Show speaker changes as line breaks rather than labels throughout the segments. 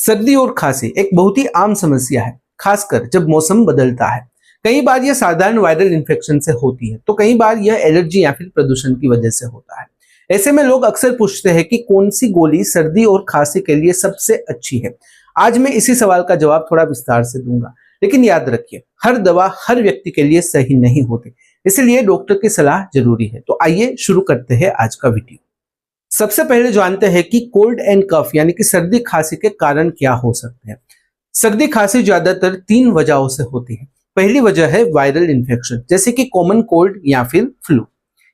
सर्दी और खांसी एक बहुत ही आम समस्या है, खासकर जब मौसम बदलता है। कई बार यह साधारण वायरल इन्फेक्शन से होती है, तो कई बार यह एलर्जी या फिर प्रदूषण की वजह से होता है। ऐसे में लोग अक्सर पूछते हैं कि कौन सी गोली सर्दी और खांसी के लिए सबसे अच्छी है। आज मैं इसी सवाल का जवाब थोड़ा विस्तार से दूंगा, लेकिन याद रखिए, हर दवा हर व्यक्ति के लिए सही नहीं होती, इसलिए डॉक्टर की सलाह जरूरी है। तो आइए शुरू करते हैं आज का वीडियो। सबसे पहले जानते हैं कि कोल्ड एंड कफ यानी कि सर्दी खांसी के कारण क्या हो सकते हैं। सर्दी खांसी ज्यादातर 3 वजहों से होती है। पहली वजह है वायरल इन्फेक्शन, जैसे कि कॉमन कोल्ड या फिर फ्लू।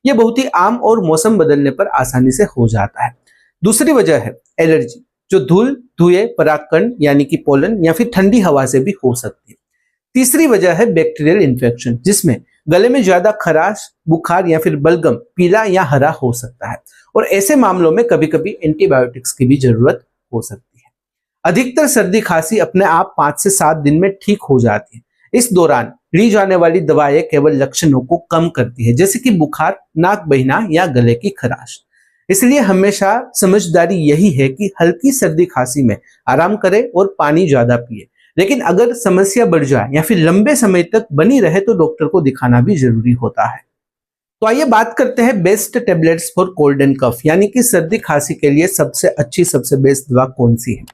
यह बहुत ही आम और मौसम बदलने पर आसानी से हो जाता है। दूसरी वजह है एलर्जी, जो धूल, धुएं, परागकण यानी कि पोलन या फिर ठंडी हवा से भी हो सकती है। तीसरी वजह है बैक्टीरियल इन्फेक्शन, जिसमें गले में ज्यादा खराश, बुखार या फिर बलगम पीला या हरा हो सकता है, और ऐसे मामलों में कभी कभी एंटीबायोटिक्स की भी जरूरत हो सकती है। अधिकतर सर्दी खांसी अपने आप 5 से 7 दिन में ठीक हो जाती है। इस दौरान ली जाने वाली दवाएं केवल लक्षणों को कम करती है, जैसे कि बुखार, नाक बहना या गले की खराश। इसलिए हमेशा समझदारी यही है कि हल्की सर्दी खांसी में आराम करें और पानी ज्यादा पिए। लेकिन अगर समस्या बढ़ जाए या फिर लंबे समय तक बनी रहे तो डॉक्टर को दिखाना भी जरूरी होता है। तो आइए बात करते हैं best tablets for cold and cough, यानी कि सर्दी खांसी के लिए सबसे अच्छी, सबसे बेस्ट दवा कौन सी है।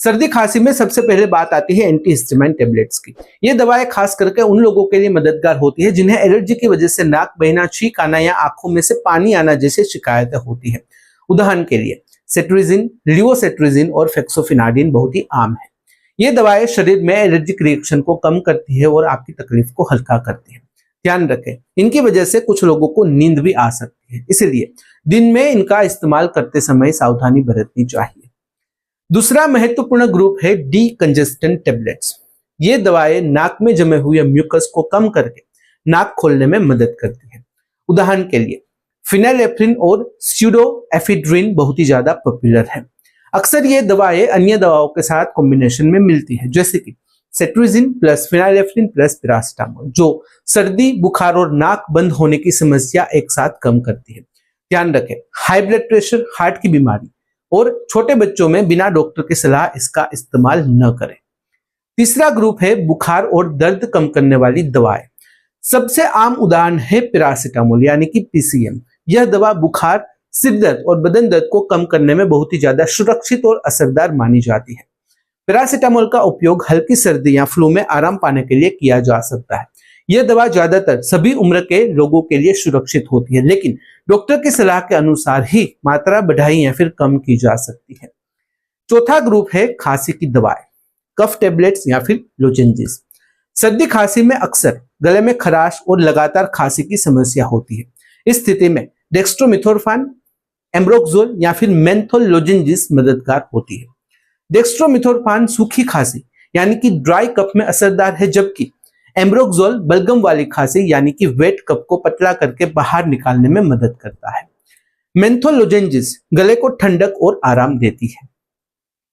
सर्दी खांसी में सबसे पहले बात आती है एंटीहिस्टामाइन टेबलेट्स की। ये दवाएं खास करके उन लोगों के लिए मददगार होती है जिन्हें एलर्जी की वजह से नाक बहना, छींक आना या आंखों में से पानी आना जैसी शिकायतें होती है। उदाहरण के लिए सेट्रिजिन, लिवोसेट्रिजिन और फेक्सोफिनाडिन बहुत ही आम है। ये दवाएं शरीर में एलर्जिक रिएक्शन को कम करती है और आपकी तकलीफ को हल्का करती है। ध्यान रखें, इनकी वजह से कुछ लोगों को नींद भी आ सकती है, इसलिए दिन में इनका इस्तेमाल करते समय सावधानी बरतनी चाहिए। दूसरा महत्वपूर्ण ग्रुप है डीकंजेस्टेंट टेबलेट्स। ये दवाएं नाक में जमे हुए म्यूकस को कम करके नाक खोलने में मदद करती है। उदाहरण के लिए फिनाइलेफ्रिन और स्यूडोएफिड्रिन बहुत ही ज्यादा पॉपुलर है। अक्सर ये दवाएं अन्य दवाओं के साथ कॉम्बिनेशन में मिलती है, जैसे कि cetirizine plus phenylephrine plus paracetamol, जो सर्दी, बुखार और नाक बंद होने की समस्या एक साथ कम करती है। ध्यान रखें, हाई ब्लड प्रेशर, हार्ट की बीमारी और छोटे बच्चों में बिना डॉक्टर की सलाह इसका इस्तेमाल न करें। तीसरा ग्रुप है बुखार और दर्द कम करने वाली दवाएं। सबसे आम उदाहरण है पैरासिटामोल यानी कि पीसीएम। यह दवा बुखार, सिर दर्द और बदन दर्द को कम करने में बहुत ही ज्यादा सुरक्षित और असरदार मानी जाती है। पैरासिटामोल का उपयोग हल्की सर्दी या फ्लू में आराम पाने के लिए किया जा सकता है। यह दवा ज्यादातर सभी उम्र के लोगों के लिए सुरक्षित होती है, लेकिन डॉक्टर की सलाह के अनुसार ही मात्रा बढ़ाई या फिर कम की जा सकती है। चौथा ग्रुप है खांसी की दवाएं, कफ टेबलेट्स या फिर लोजेंजेस। सर्दी खांसी में अक्सर गले में खराश और लगातार खांसी की समस्या होती है। इस स्थिति में डेक्स्ट्रोमिथोर्फान, एम्ब्रोक्सोल या फिर मेंथोल लोजेंजेस मददगार होती है। डेक्स्ट्रोमिथोर्फान सूखी खांसी यानी कि ड्राई कफ में असरदार है, जबकि एम्ब्रोक्सोल बलगम वाली खांसी यानी कि वेट कफ को पतला करके बाहर निकालने में मदद करता है। मेंथोल लोजेंजेस गले को ठंडक और आराम देती है।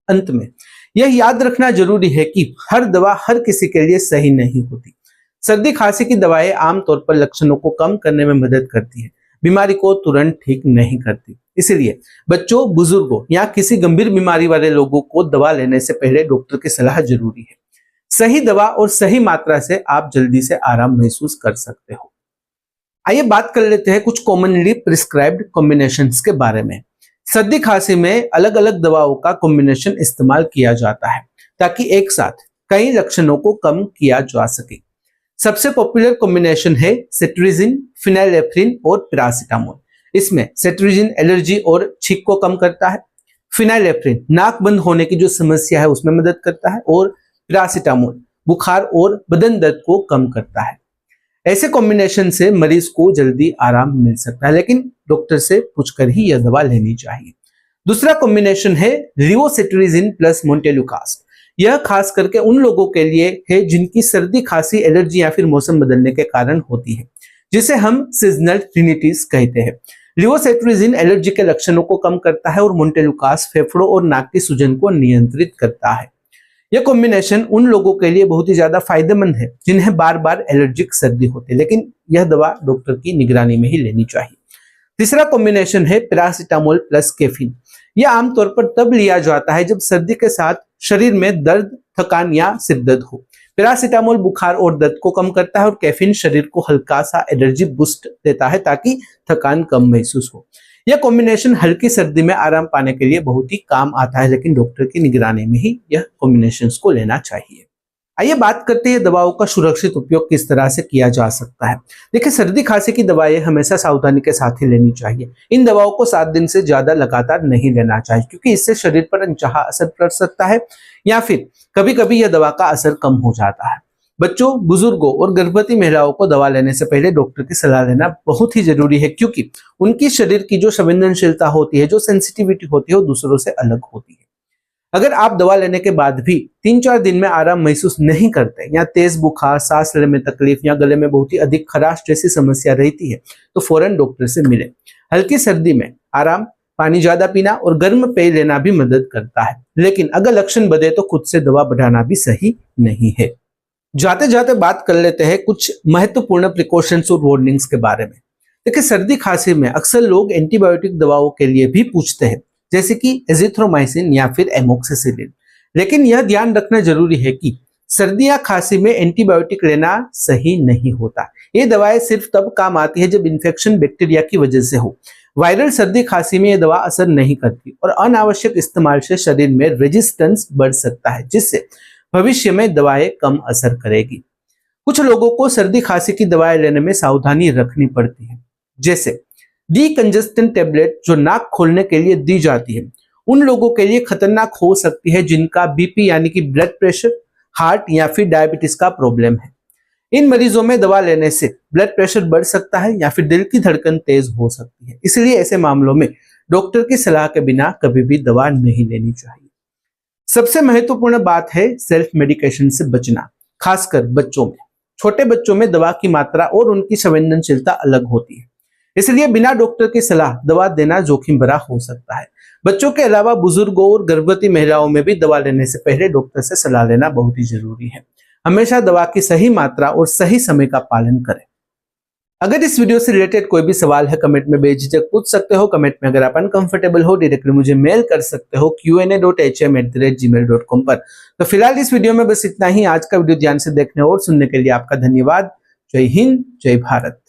अंत में यह याद रखना जरूरी है कि हर दवा हर किसी के लिए सही नहीं होती। सर्दी खांसी की दवाएं आमतौर पर लक्षणों को कम करने में मदद करती है, बीमारी को तुरंत ठीक नहीं करती। इसलिए बच्चों, बुजुर्गों या किसी गंभीर बीमारी वाले लोगों को दवा लेने से पहले डॉक्टर की सलाह जरूरी है। सही दवा और सही मात्रा से आप जल्दी से आराम महसूस कर सकते हो। आइए बात कर लेते हैं कुछ कॉमनली प्रिस्क्राइब्ड कॉम्बिनेशंस के बारे में। सर्दी खांसी में अलग अलग दवाओं का कॉम्बिनेशन इस्तेमाल किया जाता है ताकि एक साथ कई लक्षणों को कम किया जा सके। सबसे पॉपुलर कॉम्बिनेशन है सेट्रिजिन, फिनाइलेफ्रिन और पैरासिटामोल। इसमें सेट्रिजिन एलर्जी और छींक को कम करता है, फिनाइलेफ्रिन नाक बंद होने की जो समस्या है उसमें मदद करता है, और पैरासिटामोल बुखार और बदन दर्द को कम करता है। ऐसे कॉम्बिनेशन से मरीज को जल्दी आराम मिल सकता है, लेकिन डॉक्टर से पूछकर ही यह दवा लेनी चाहिए। दूसरा कॉम्बिनेशन है लिवोसेट्रिजिन प्लस मोंटेलुकास्ट। यह खास करके उन लोगों के लिए है जिनकी सर्दी, खांसी, एलर्जी या फिर मौसम बदलने के कारण होती है, जिसे हम सीजनल रिनिटिस कहते हैं। लिवोसेट्रिजिन एलर्जी के लक्षणों को कम करता है और मोंटेलुकास्ट फेफड़ों और नाक की सूजन को नियंत्रित करता है। यह कॉम्बिनेशन उन लोगों के लिए बहुत ही ज्यादा फायदेमंद है जिन्हें बार बार एलर्जिक सर्दी होती है, लेकिन यह दवा डॉक्टर की निगरानी में ही लेनी चाहिए। तीसरा कॉम्बिनेशन है पैरासिटामोल प्लस कैफीन। यह आमतौर पर तब लिया जाता है जब सर्दी के साथ शरीर में दर्द, थकान या सिर दर्द हो। पैरासीटामोल बुखार और दर्द को कम करता है और कैफीन शरीर को हल्का सा एनर्जी बूस्ट देता है ताकि थकान कम महसूस हो। यह कॉम्बिनेशन हल्की सर्दी में आराम पाने के लिए बहुत ही काम आता है, लेकिन डॉक्टर की निगरानी में ही यह कॉम्बिनेशंस को लेना चाहिए। आइए बात करते हैं दवाओं का सुरक्षित उपयोग किस तरह से किया जा सकता है। देखिए, सर्दी खांसी की दवाएं हमेशा सावधानी के साथ ही लेनी चाहिए। इन दवाओं को 7 दिन से ज्यादा लगातार नहीं लेना चाहिए, क्योंकि इससे शरीर पर अनचाहा असर पड़ सकता है या फिर कभी कभी यह दवा का असर कम हो जाता है। बच्चों, बुजुर्गों और गर्भवती महिलाओं को दवा लेने से पहले डॉक्टर की सलाह लेना बहुत ही जरूरी है, क्योंकि उनकी शरीर की जो संवेदनशीलता होती है, जो सेंसिटिविटी होती है, वो दूसरों से अलग होती है। अगर आप दवा लेने के बाद भी 3-4 दिन में आराम महसूस नहीं करते या तेज बुखार, सांस लेने में तकलीफ या गले में बहुत ही अधिक खराश जैसी समस्या रहती है, तो फौरन डॉक्टर से मिलें। हल्की सर्दी में आराम, पानी ज्यादा पीना और गर्म पेय लेना भी मदद करता है, लेकिन अगर लक्षण बढ़े तो खुद से दवा बढ़ाना भी सही नहीं है। जाते जाते बात कर लेते हैं कुछ महत्वपूर्ण प्रिकॉशंस और वार्निंग्स के बारे में। देखिए, सर्दी खांसी में अक्सर लोग एंटीबायोटिक दवाओं के लिए भी पूछते हैं, जैसे कि एजिथ्रोमाइसिन या फिर एमोक्सिसिलिन। लेकिन यह ध्यान रखना जरूरी है कि सर्दी या खांसी में एंटीबायोटिक लेना सही नहीं होता। ये दवाएं सिर्फ तब काम आती है जब इन्फेक्शन बैक्टीरिया की वजह से हो। वायरल सर्दी खांसी में यह दवा असर नहीं करती और अनावश्यक इस्तेमाल से शरीर में रेजिस्टेंस बढ़ सकता है, जिससे भविष्य में दवाएं कम असर करेगी। कुछ लोगों को सर्दी खांसी की दवाएं लेने में सावधानी रखनी पड़ती है, जैसे डीकंजेस्टेंट टेबलेट जो नाक खोलने के लिए दी जाती है, उन लोगों के लिए खतरनाक हो सकती है जिनका बीपी यानी कि ब्लड प्रेशर, हार्ट या फिर डायबिटीज का प्रॉब्लम है। इन मरीजों में दवा लेने से ब्लड प्रेशर बढ़ सकता है या फिर दिल की धड़कन तेज हो सकती है। इसलिए ऐसे मामलों में डॉक्टर की सलाह के बिना कभी भी दवा नहीं लेनी चाहिए। सबसे महत्वपूर्ण बात है सेल्फ मेडिकेशन से बचना, खासकर बच्चों में। छोटे बच्चों में दवा की मात्रा और उनकी संवेदनशीलता अलग होती है, इसलिए बिना डॉक्टर की सलाह दवा देना जोखिम भरा हो सकता है। बच्चों के अलावा बुजुर्गों और गर्भवती महिलाओं में भी दवा लेने से पहले डॉक्टर से सलाह लेना बहुत ही जरूरी है। हमेशा दवा की सही मात्रा और सही समय का पालन करें। अगर इस वीडियो से रिलेटेड कोई भी सवाल है, कमेंट में बेझिझक पूछ सकते हो। कमेंट में अगर आप अनकंफर्टेबल हो, डायरेक्टली मुझे मेल कर सकते हो qa.hm@gmail.com पर। तो फिलहाल इस वीडियो में बस इतना ही। आज का वीडियो ध्यान से देखने और सुनने के लिए आपका धन्यवाद। जय हिंद, जय भारत।